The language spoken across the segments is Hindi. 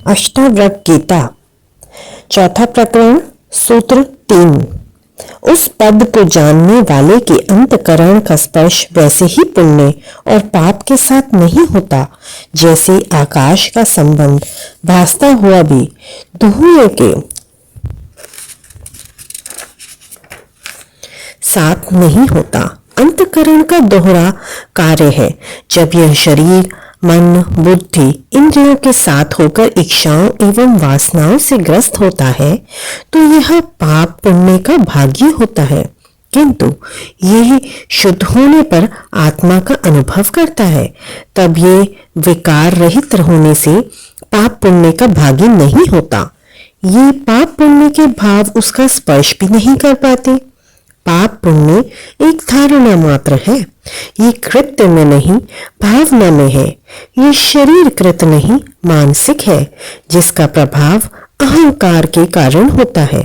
अष्टावक्र गीता चौथा प्रकरण सूत्र 3। उस पद को जानने वाले के अंतकरण का स्पर्श वैसे ही पुण्य और पाप के साथ नहीं होता जैसे आकाश का संबंध भासता हुआ भी धुएं के साथ नहीं होता। अंतकरण का दोहरा कार्य है। जब यह शरीर, मन, बुद्धि, इंद्रियों के साथ होकर इच्छाओं एवं वासनाओं से ग्रस्त होता है तो यह पाप पुण्य का भागी होता है, किंतु यह शुद्ध होने पर आत्मा का अनुभव करता है। तब ये विकार रहित होने से पाप पुण्य का भागी नहीं होता। ये पाप पुण्य के भाव उसका स्पर्श भी नहीं कर पाते। पाप पुण्य एक धारणा मात्र है। ये कृत्य में नहीं, भावना में है। ये शरीर कृत नहीं, मानसिक है, जिसका प्रभाव अहंकार के कारण होता है।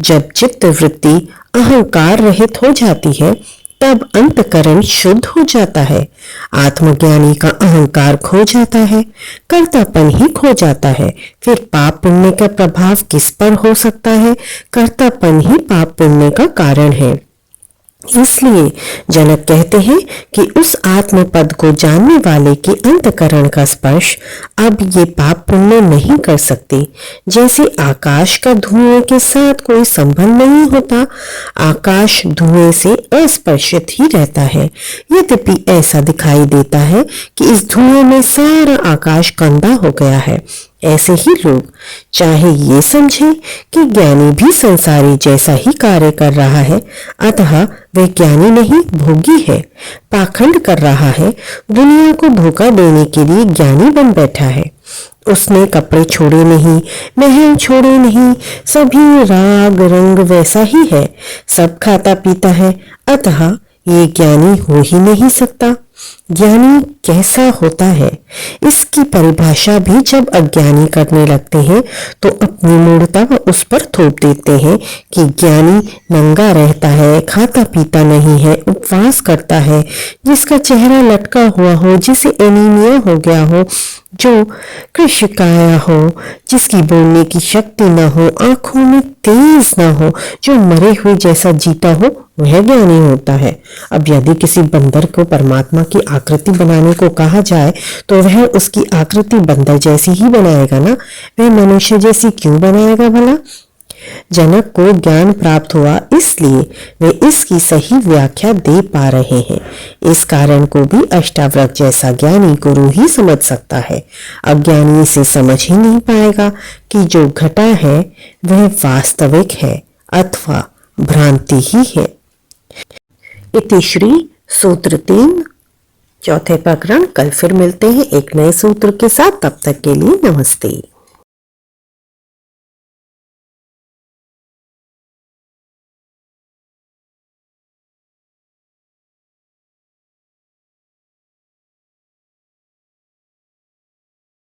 जब चित्त वृत्ति अहंकार रहित हो जाती है तब अंतकरण शुद्ध हो जाता है। आत्मज्ञानी का अहंकार खो जाता है, कर्तापन ही खो जाता है। फिर पाप पुण्य का प्रभाव किस पर हो सकता है? कर्तापन ही पाप पुण्य का कारण है। इसलिए जनक कहते हैं कि उस आत्म पद को जानने वाले के अंतकरण का स्पर्श अब ये पाप पुण्य नहीं कर सकते। जैसे आकाश का धुएं के साथ कोई संबंध नहीं होता, आकाश धुएं से अस्पर्शित ही रहता है। यद्यपि ऐसा दिखाई देता है कि इस धुएं में सारा आकाश गंदा हो गया है। ऐसे ही लोग चाहे ये समझे कि ज्ञानी भी संसारी जैसा ही कार्य कर रहा है, अतः वह ज्ञानी नहीं भोगी है, पाखंड कर रहा है, दुनिया को धोखा देने के लिए ज्ञानी बन बैठा है। उसने कपड़े छोड़े नहीं, महल छोड़े नहीं, सभी राग रंग वैसा ही है, सब खाता पीता है, अतः ये ज्ञानी हो ही नहीं सकता। ज्ञानी कैसा होता है, इसकी परिभाषा भी जब अज्ञानी करने लगते हैं तो अपनी मूढ़ता उस पर थोप देते हैं कि ज्ञानी नंगा रहता है, खाता पीता नहीं है, उपवास करता है, जिसका चेहरा लटका हुआ हो, जिसे एनीमिया हो गया हो, जो कृष्णकाया हो, जिसकी बोलने की शक्ति न हो, आंखों में तेज न हो, जो मरे हुए जैसा जीता हो, वह ज्ञानी होता है। अब यदि किसी बंदर को परमात्मा की आकृति बनाने को कहा जाए तो वह उसकी आकृति बंदर जैसी ही बनाएगा ना, वह मनुष्य जैसी क्यों बनाएगा भला? जनक को ज्ञान प्राप्त हुआ, इसलिए वे इसकी सही व्याख्या दे पा रहे हैं। इस कारण को भी अष्टावक्र जैसा ज्ञानी गुरु ही समझ सकता है। अज्ञानी इसे समझ ही नहीं पाएगा कि जो घटा है वह वास्तविक है अथवा भ्रांति ही है। इति श्री सूत्र 3 चौथे प्रकरण। कल फिर मिलते हैं एक नए सूत्र के साथ। तब तक के लिए नमस्ते।